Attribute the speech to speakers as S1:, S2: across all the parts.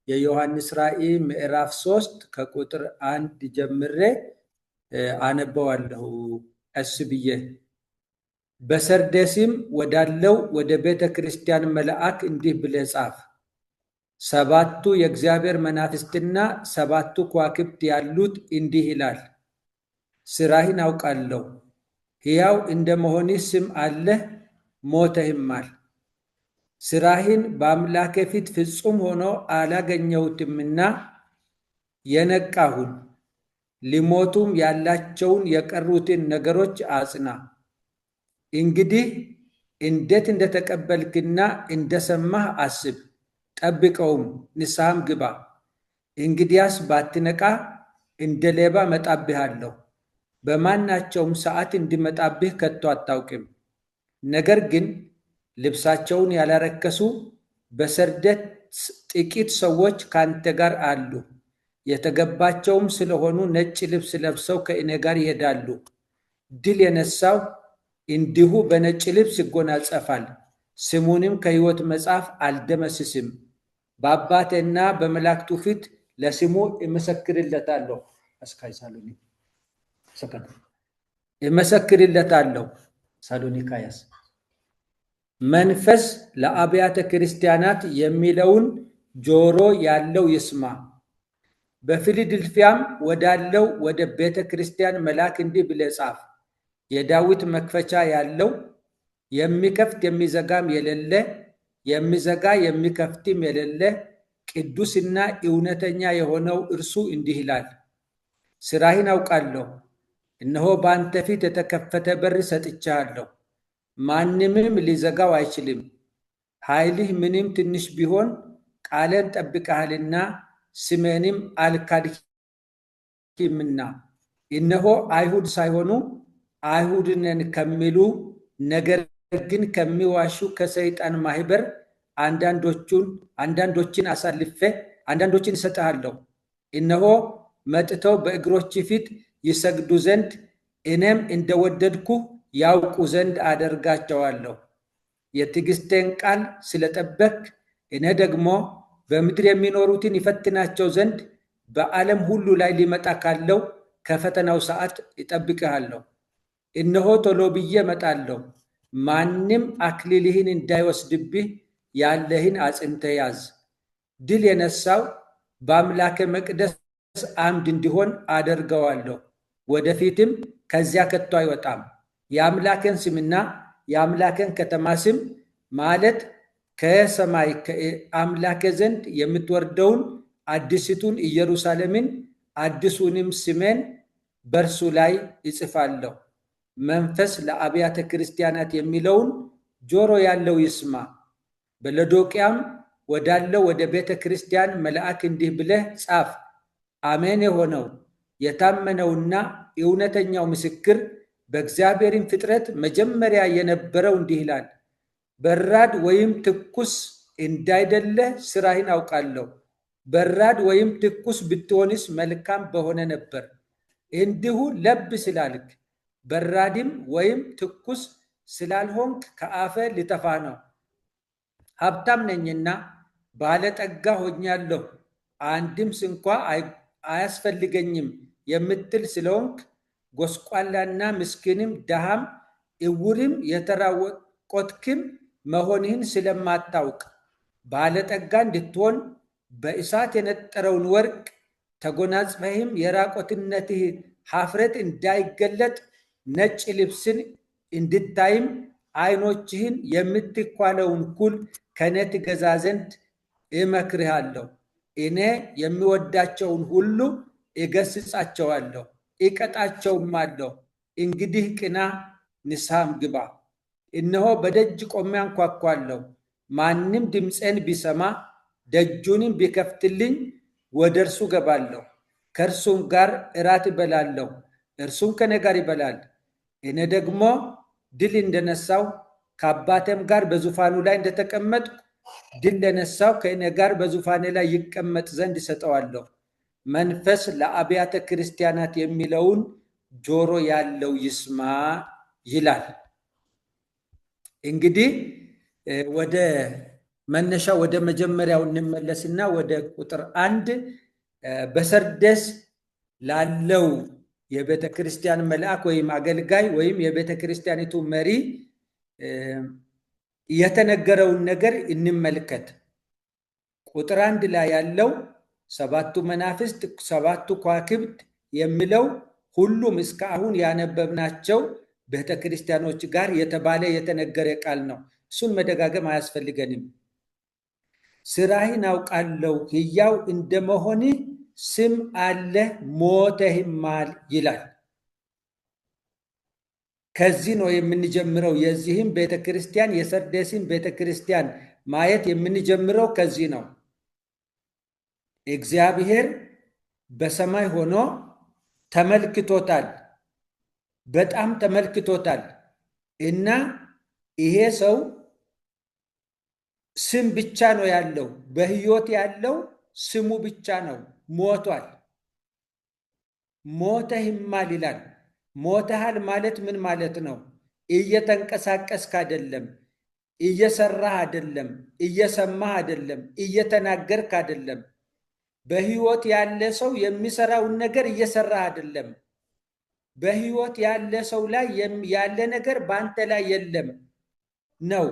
S1: የዮሐንስ ራእይ ምዕራፍ 3 ከቁጥር 1 ጀምሬ አነበዋለሁ ቀስ ብዬ። በሰርዴስም ወዳለው ወደ ቤተ ክርስቲያን መልአክ እንዲህ ብለህ ጻፍ። ሰባቱ የእግዚአብሔር መናፍስትና ሰባቱ ከዋክብት ያሉት እንዲህ ይላል፣ ስራህን አውቃለሁ። ሕያው እንደመሆንህ ስም አለህ፣ ሞተህማል። ስራህን በአምላኬ ፊት ፍጹም ሆኖ አላገኘሁትምና የነቃሁን ሊሞቱም ያላቸውን የቀሩትን ነገሮች አጽና። እንግዲህ እንዴት እንደተቀበልክና እንደሰማህ አስብ፣ ጠብቀውም፣ ንስሐም ግባ። እንግዲያስ ባትነቃ እንደ ሌባ እመጣብሃለሁ፣ በማናቸውም ሰዓት እንዲመጣብህ ከቶ አታውቅም። ነገር ግን ልብሳቸውን ያላረከሱ በሰርዴስ ጥቂት ሰዎች ካንተ ጋር አሉ። የተገባቸውም ስለሆኑ ነጭ ልብስ ለብሰው ከእኔ ጋር ይሄዳሉ። ድል የነሳው እንዲሁ በነጭ ልብስ ይጎናጸፋል፣ ስሙንም ከሕይወት መጽሐፍ አልደመስስም። በአባቴና በመላእክቱ ፊት ለስሙ እመሰክርለታለሁ እመሰክርለታለሁ። ሳሎኒካያስ መንፈስ ለአብያተ ክርስቲያናት የሚለውን ጆሮ ያለው ይስማ። በፊላድልፊያም ወዳለው ወደ ቤተ ክርስቲያን መልአክ እንዲህ ብለህ ጻፍ። የዳዊት መክፈቻ ያለው የሚከፍት የሚዘጋም የሌለ የሚዘጋ የሚከፍትም የሌለ ቅዱስና እውነተኛ የሆነው እርሱ እንዲህ ይላል፣ ስራህን አውቃለሁ። እነሆ በአንተ ፊት የተከፈተ በር ሰጥቼሃለሁ፣ ማንምም ሊዘጋው አይችልም። ኃይልህ ምንም ትንሽ ቢሆን ቃሌን ጠብቀሃልና ስሜንም አልካድህምና። እነሆ አይሁድ ሳይሆኑ አይሁድ ነን ከሚሉ ነገር ግን ከሚዋሹ ከሰይጣን ማህበር አንዳንዶችን እሰጥሃለሁ። እነሆ መጥተው በእግሮች ፊት ይሰግዱ ዘንድ እኔም እንደወደድኩ ያውቁ ዘንድ አደርጋቸዋለሁ። የትዕግስቴን ቃል ስለጠበቅ እኔ ደግሞ በምድር የሚኖሩትን ይፈትናቸው ዘንድ በዓለም ሁሉ ላይ ሊመጣ ካለው ከፈተናው ሰዓት እጠብቅሃለሁ። እነሆ ቶሎ ብዬ እመጣለሁ። ማንም አክሊልህን እንዳይወስድብህ ያለህን አጽንተህ ያዝ። ድል የነሳው በአምላኬ መቅደስ አምድ እንዲሆን አደርገዋለሁ፣ ወደፊትም ከዚያ ከቶ አይወጣም። የአምላኬን ስምና የአምላኬን ከተማ ስም ማለት ከሰማይ ከአምላኬ ዘንድ የምትወርደውን አዲስቱን ኢየሩሳሌምን አዲሱንም ስሜን በእርሱ ላይ እጽፋለሁ። መንፈስ ለአብያተ ክርስቲያናት የሚለውን ጆሮ ያለው ይስማ። በሎዶቅያም ወዳለው ወደ ቤተ ክርስቲያን መልአክ እንዲህ ብለህ ጻፍ። አሜን የሆነው የታመነውና እውነተኛው ምስክር በእግዚአብሔርም ፍጥረት መጀመሪያ የነበረው እንዲህ ይላል፣ በራድ ወይም ትኩስ እንዳይደለ ስራህን አውቃለሁ። በራድ ወይም ትኩስ ብትሆንስ መልካም በሆነ ነበር። እንዲሁ ለብ ስላልክ በራድም ወይም ትኩስ ስላልሆንክ ከአፈ ልተፋ ነው። ሀብታም ነኝና ባለጠጋ ሆኛለሁ፣ አንድም ስንኳ አያስፈልገኝም የምትል ስለሆንክ ጎስቋላና ምስኪንም ድሃም እውርም የተራቆትክም መሆንህን ስለማታውቅ ባለጠጋ እንድትሆን በእሳት የነጠረውን ወርቅ ተጎናጽፈህም የራቆትነትህ ኀፍረት እንዳይገለጥ ነጭ ልብስን እንድታይም ዓይኖችህን የምትኳለውን ኩል ከእኔ ትገዛ ዘንድ እመክርሃለሁ። እኔ የሚወዳቸውን ሁሉ እገሥጻቸዋለሁ፣ እቀጣቸውማለሁ። እንግዲህ ቅና፣ ንስሐም ግባ። እነሆ በደጅ ቆሜ አንኳኳለሁ። ማንም ድምፄን ቢሰማ ደጁንም ቢከፍትልኝ ወደ እርሱ ገባለሁ፣ ከእርሱም ጋር እራት እበላለሁ፣ እርሱም ከእኔ ጋር ይበላል። እኔ ደግሞ ድል እንደነሳው ከአባቴም ጋር በዙፋኑ ላይ እንደተቀመጥኩ ድል ለነሳው ከእኔ ጋር በዙፋኔ ላይ ይቀመጥ ዘንድ እሰጠዋለሁ። መንፈስ ለአብያተ ክርስቲያናት የሚለውን ጆሮ ያለው ይስማ ይላል። እንግዲህ ወደ መነሻ ወደ መጀመሪያው እንመለስና ወደ ቁጥር 1 በሰርደስ ላለው የቤተ ክርስቲያን መልአክ ወይም አገልጋይ ወይም የቤተ ክርስቲያኒቱ መሪ የተነገረውን ነገር እንመልከት። ቁጥር 1 ላይ ያለው 7ቱ መናፍስት 7ቱ ከዋክብት የሚለው ሁሉም እስካሁን ያነበብናቸው ቤተ ክርስቲያኖች ጋር የተባለ የተነገረ ቃል ነው። እሱን መደጋገም አያስፈልገንም። ስራህን አውቃለሁ፣ ሕያው እንደመሆን ስም አለ፣ ሞተህማል ይላል። ከዚህ ነው የምንጀምረው። የዚህም ቤተክርስቲያን የሰርዴስን ቤተክርስቲያን ማየት የምንጀምረው ከዚህ ነው። እግዚአብሔር በሰማይ ሆኖ ተመልክቶታል፣ በጣም ተመልክቶታል። እና ይሄ ሰው ስም ብቻ ነው ያለው፣ በሕይወት ያለው ስሙ ብቻ ነው። ሞቷል። ሞተህማል ይላል። ሞተሃል ማለት ምን ማለት ነው? እየተንቀሳቀስክ አይደለም፣ እየሰራህ አይደለም፣ እየሰማህ አይደለም፣ እየተናገርክ አይደለም። በሕይወት ያለ ሰው የሚሰራውን ነገር እየሰራህ አይደለም። በሕይወት ያለ ሰው ላይ ያለ ነገር በአንተ ላይ የለም ነው።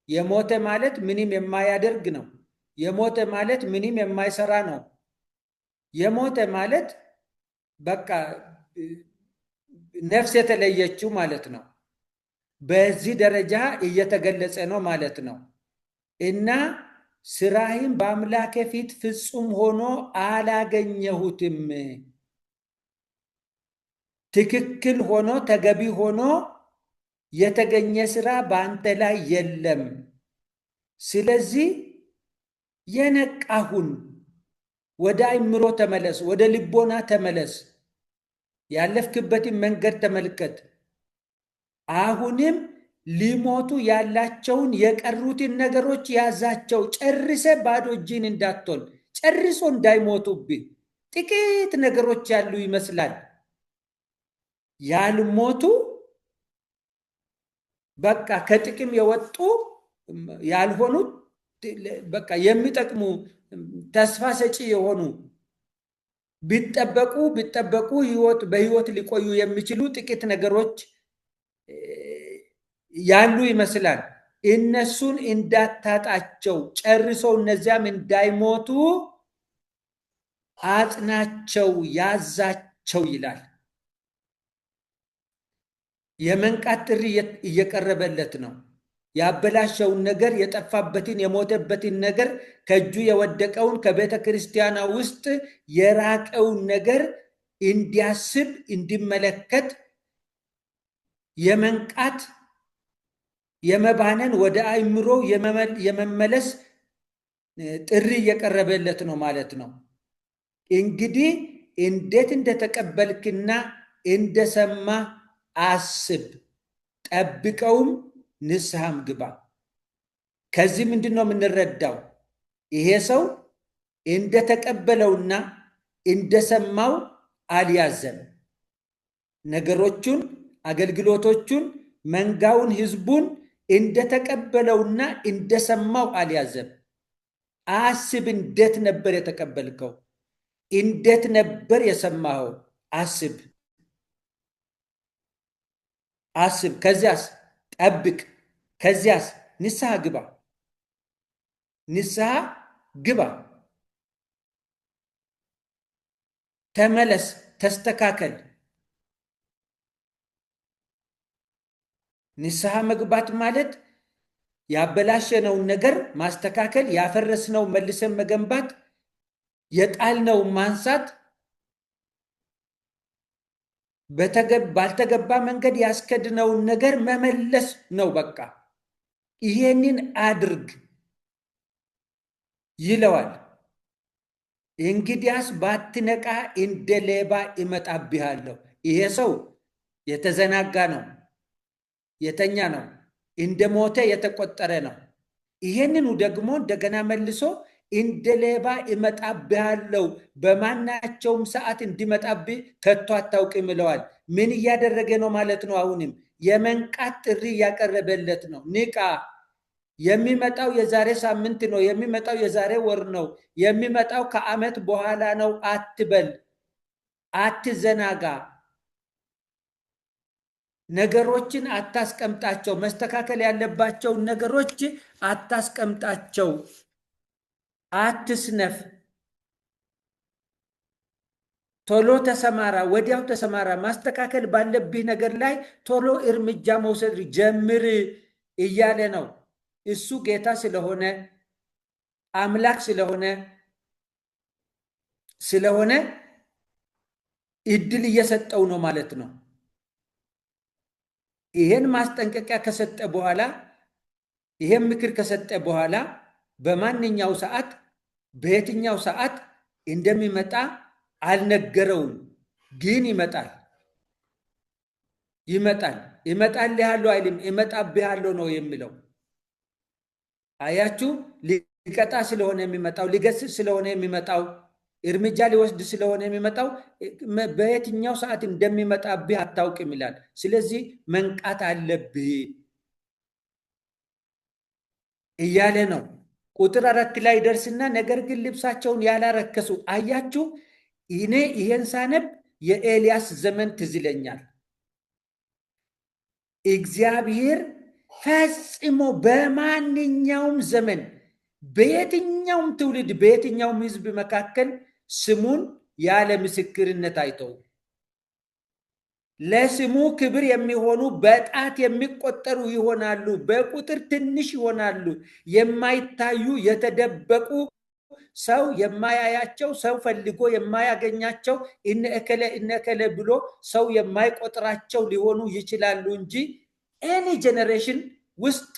S1: የሞተ ማለት ምንም የማያደርግ ነው። የሞተ ማለት ምንም የማይሰራ ነው። የሞተ ማለት በቃ ነፍስ የተለየችው ማለት ነው። በዚህ ደረጃ እየተገለጸ ነው ማለት ነው። እና ስራህም በአምላኬ ፊት ፍጹም ሆኖ አላገኘሁትም። ትክክል ሆኖ ተገቢ ሆኖ የተገኘ ስራ በአንተ ላይ የለም። ስለዚህ የነቃሁን ወደ አእምሮ ተመለስ፣ ወደ ልቦና ተመለስ፣ ያለፍክበትን መንገድ ተመልከት። አሁንም ሊሞቱ ያላቸውን የቀሩትን ነገሮች ያዛቸው። ጨርሰ ባዶ እጅን እንዳትሆን፣ ጨርሶ እንዳይሞቱብህ። ጥቂት ነገሮች ያሉ ይመስላል። ያልሞቱ በቃ ከጥቅም የወጡ ያልሆኑት በቃ የሚጠቅሙ ተስፋ ሰጪ የሆኑ ቢጠበቁ በህይወት ሊቆዩ የሚችሉ ጥቂት ነገሮች ያሉ ይመስላል። እነሱን እንዳታጣቸው፣ ጨርሶ እነዚያም እንዳይሞቱ አጽናቸው፣ ያዛቸው ይላል። የመንቃት ጥሪ እየቀረበለት ነው። ያበላሸውን ነገር፣ የጠፋበትን የሞተበትን ነገር፣ ከእጁ የወደቀውን ከቤተ ክርስቲያኗ ውስጥ የራቀውን ነገር እንዲያስብ፣ እንዲመለከት የመንቃት የመባነን ወደ አእምሮ የመመለስ ጥሪ እየቀረበለት ነው ማለት ነው። እንግዲህ እንዴት እንደተቀበልክና እንደሰማ አስብ፣ ጠብቀውም፣ ንስሐም ግባ። ከዚህ ምንድን ነው የምንረዳው? ይሄ ሰው እንደተቀበለውና እንደሰማው አልያዘም። ነገሮቹን፣ አገልግሎቶቹን፣ መንጋውን፣ ህዝቡን እንደተቀበለውና እንደሰማው አልያዘም። አስብ። እንዴት ነበር የተቀበልከው? እንዴት ነበር የሰማኸው? አስብ። ከዚያስ ጠብቅ። ከዚያስ ንስሐ ግባ። ንስሐ ግባ። ተመለስ፣ ተስተካከል። ንስሐ መግባት ማለት ያበላሸነውን ነገር ማስተካከል፣ ያፈረስነው መልሰን መገንባት፣ የጣልነው ማንሳት፣ ባልተገባ መንገድ ያስከድነውን ነገር መመለስ ነው። በቃ ይሄንን አድርግ ይለዋል። እንግዲያስ ባትነቃ እንደ ሌባ እመጣብሃለሁ። ይሄ ሰው የተዘናጋ ነው፣ የተኛ ነው፣ እንደ ሞተ የተቆጠረ ነው። ይሄንኑ ደግሞ እንደገና መልሶ እንደ ሌባ እመጣብሃለሁ፣ በማናቸውም ሰዓት እንዲመጣብህ ከቶ አታውቅም ይለዋል። ምን እያደረገ ነው ማለት ነው? አሁንም የመንቃት ጥሪ እያቀረበለት ነው። ንቃ፣ የሚመጣው የዛሬ ሳምንት ነው፣ የሚመጣው የዛሬ ወር ነው፣ የሚመጣው ከዓመት በኋላ ነው አትበል፣ አትዘናጋ። ነገሮችን አታስቀምጣቸው። መስተካከል ያለባቸውን ነገሮች አታስቀምጣቸው። አትስነፍ። ቶሎ ተሰማራ፣ ወዲያው ተሰማራ። ማስተካከል ባለብህ ነገር ላይ ቶሎ እርምጃ መውሰድ ጀምር እያለ ነው። እሱ ጌታ ስለሆነ አምላክ ስለሆነ እድል እየሰጠው ነው ማለት ነው። ይሄን ማስጠንቀቂያ ከሰጠ በኋላ ይሄን ምክር ከሰጠ በኋላ በማንኛው ሰዓት በየትኛው ሰዓት እንደሚመጣ አልነገረውም። ግን ይመጣልሃለሁ አይልም፣ እመጣብሃለሁ ነው የሚለው። አያችሁ፣ ሊቀጣ ስለሆነ የሚመጣው፣ ሊገስጽ ስለሆነ የሚመጣው፣ እርምጃ ሊወስድ ስለሆነ የሚመጣው በየትኛው ሰዓት እንደሚመጣብህ አታውቅም ይላል። ስለዚህ መንቃት አለብህ እያለ ነው። ቁጥር 4 ላይ ደርስና ነገር ግን ልብሳቸውን ያላረከሱ። አያችሁ፣ እኔ ይሄን ሳነብ የኤልያስ ዘመን ትዝ ይለኛል። እግዚአብሔር ፈጽሞ በማንኛውም ዘመን በየትኛውም ትውልድ በየትኛውም ሕዝብ መካከል ስሙን ያለ ምስክርነት አይተው። ለስሙ ክብር የሚሆኑ በጣት የሚቆጠሩ ይሆናሉ፣ በቁጥር ትንሽ ይሆናሉ። የማይታዩ የተደበቁ፣ ሰው የማያያቸው፣ ሰው ፈልጎ የማያገኛቸው፣ እነ እከለ ብሎ ሰው የማይቆጥራቸው ሊሆኑ ይችላሉ እንጂ ኤኒ ጄኔሬሽን ውስጥ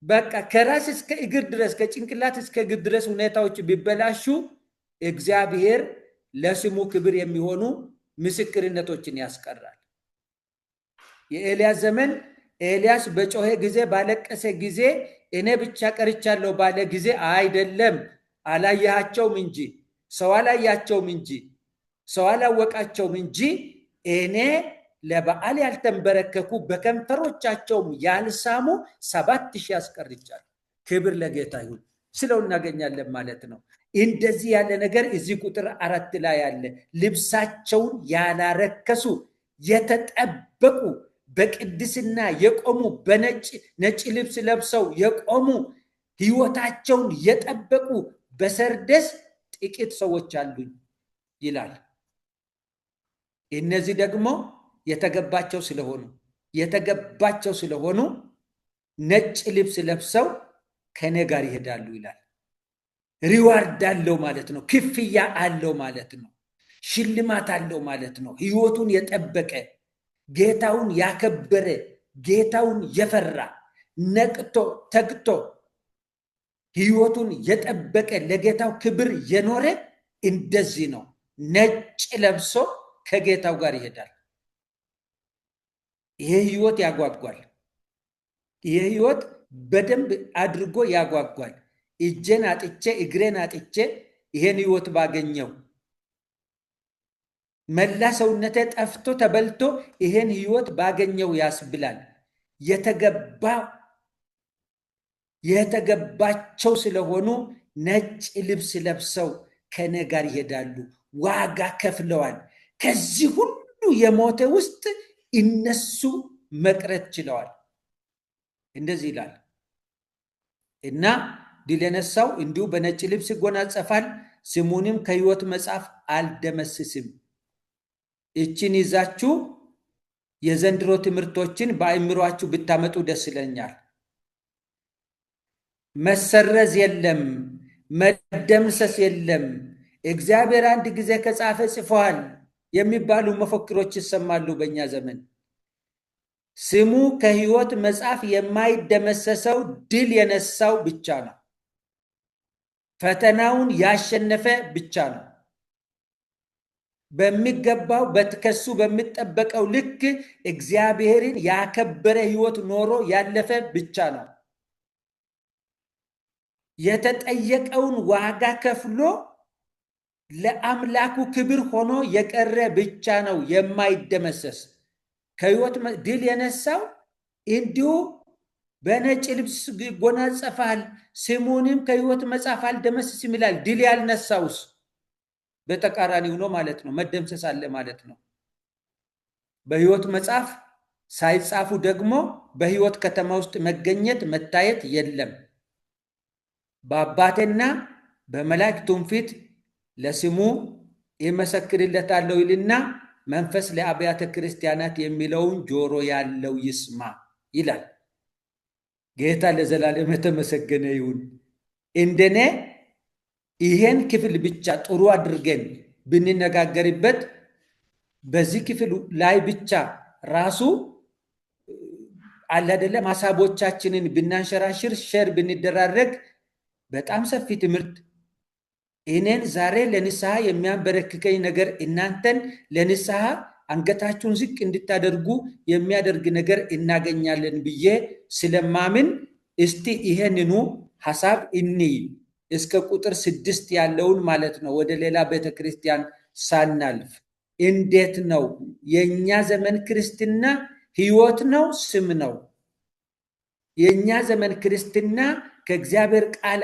S1: በቃ ከራስ እስከ እግር ድረስ ከጭንቅላት እስከ እግር ድረስ ሁኔታዎች ቢበላሹ እግዚአብሔር ለስሙ ክብር የሚሆኑ ምስክርነቶችን ያስቀራል። የኤልያስ ዘመን ኤልያስ በጮኸ ጊዜ ባለቀሰ ጊዜ እኔ ብቻ ቀርቻለሁ ባለ ጊዜ አይደለም። አላያቸውም እንጂ ሰው አላያቸውም እንጂ ሰው አላወቃቸውም እንጂ እኔ ለበዓል ያልተንበረከኩ በከንፈሮቻቸውም ያልሳሙ 7,000 ያስቀርቻለሁ። ክብር ለጌታ ይሁን ስለው እናገኛለን ማለት ነው። እንደዚህ ያለ ነገር እዚህ ቁጥር 4 ላይ ያለ ልብሳቸውን ያላረከሱ የተጠበቁ በቅድስና የቆሙ ነጭ ልብስ ለብሰው የቆሙ ሕይወታቸውን የጠበቁ በሰርደስ ጥቂት ሰዎች አሉኝ ይላል። እነዚህ ደግሞ የተገባቸው ስለሆኑ ነጭ ልብስ ለብሰው ከኔ ጋር ይሄዳሉ ይላል። ሪዋርድ አለው ማለት ነው። ክፍያ አለው ማለት ነው። ሽልማት አለው ማለት ነው። ሕይወቱን የጠበቀ ጌታውን ያከበረ ጌታውን የፈራ ነቅቶ ተግቶ ሕይወቱን የጠበቀ ለጌታው ክብር የኖረ እንደዚህ ነው። ነጭ ለብሶ ከጌታው ጋር ይሄዳል። ይሄ ሕይወት ያጓጓል። ይሄ ሕይወት በደንብ አድርጎ ያጓጓል። እጄን አጥቼ እግሬን አጥቼ ይሄን ሕይወት ባገኘው፣ መላ ሰውነቴ ጠፍቶ ተበልቶ ይሄን ሕይወት ባገኘው ያስብላል። የተገባቸው ስለሆኑ ነጭ ልብስ ለብሰው ከኔ ጋር ይሄዳሉ። ዋጋ ከፍለዋል። ከዚህ ሁሉ የሞተ ውስጥ እነሱ መቅረት ችለዋል። እንደዚህ ይላል እና ድል የነሳው እንዲሁ በነጭ ልብስ ይጎናጸፋል፣ ስሙንም ከሕይወት መጽሐፍ አልደመስስም። እችን ይዛችሁ የዘንድሮ ትምህርቶችን በአእምሯችሁ ብታመጡ ደስ ይለኛል። መሰረዝ የለም፣ መደምሰስ የለም። እግዚአብሔር አንድ ጊዜ ከጻፈ ጽፏል የሚባሉ መፈክሮች ይሰማሉ በእኛ ዘመን። ስሙ ከሕይወት መጽሐፍ የማይደመሰሰው ድል የነሳው ብቻ ነው። ፈተናውን ያሸነፈ ብቻ ነው። በሚገባው ከሱ በሚጠበቀው ልክ እግዚአብሔርን ያከበረ ሕይወት ኖሮ ያለፈ ብቻ ነው። የተጠየቀውን ዋጋ ከፍሎ ለአምላኩ ክብር ሆኖ የቀረ ብቻ ነው የማይደመሰስ። ከሕይወት ድል የነሳው እንዲሁ በነጭ ልብስ ይጎናጸፋል፣ ስሙንም ከሕይወት መጽሐፍ አልደመስስም ይላል። ድል ያልነሳውስ? በተቃራኒ ሆኖ ማለት ነው፣ መደምሰስ አለ ማለት ነው። በሕይወት መጽሐፍ ሳይጻፉ ደግሞ በሕይወት ከተማ ውስጥ መገኘት መታየት የለም። በአባቴና በመላእክቱም ፊት ለስሙ ይመሰክርለታለሁ ይልና መንፈስ ለአብያተ ክርስቲያናት የሚለውን ጆሮ ያለው ይስማ ይላል። ጌታ ለዘላለም የተመሰገነ ይሁን። እንደኔ ይሄን ክፍል ብቻ ጥሩ አድርገን ብንነጋገርበት በዚህ ክፍል ላይ ብቻ ራሱ አለ አይደለም ሐሳቦቻችንን ብናንሸራሽር ሼር ብንደራረግ በጣም ሰፊ ትምህርት እኔን ዛሬ ለንስሐ የሚያንበረክከኝ ነገር እናንተን ለንስሐ አንገታችሁን ዝቅ እንድታደርጉ የሚያደርግ ነገር እናገኛለን ብዬ ስለማምን እስቲ ይሄንኑ ሐሳብ እንይ እስከ ቁጥር 6 ያለውን ማለት ነው። ወደ ሌላ ቤተክርስቲያን ሳናልፍ እንዴት ነው የኛ ዘመን ክርስትና ሕይወት ነው ስም ነው? የኛ ዘመን ክርስትና ከእግዚአብሔር ቃል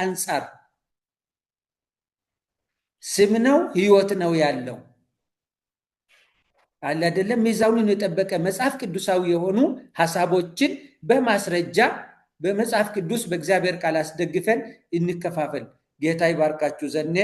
S1: አንጻር ስም ነው ሕይወት ነው ያለው? አለ አይደለም ሚዛኑን የጠበቀ መጽሐፍ ቅዱሳዊ የሆኑ ሐሳቦችን በማስረጃ በመጽሐፍ ቅዱስ በእግዚአብሔር ቃል አስደግፈን እንከፋፈል። ጌታ ይባርካችሁ። ዘኔ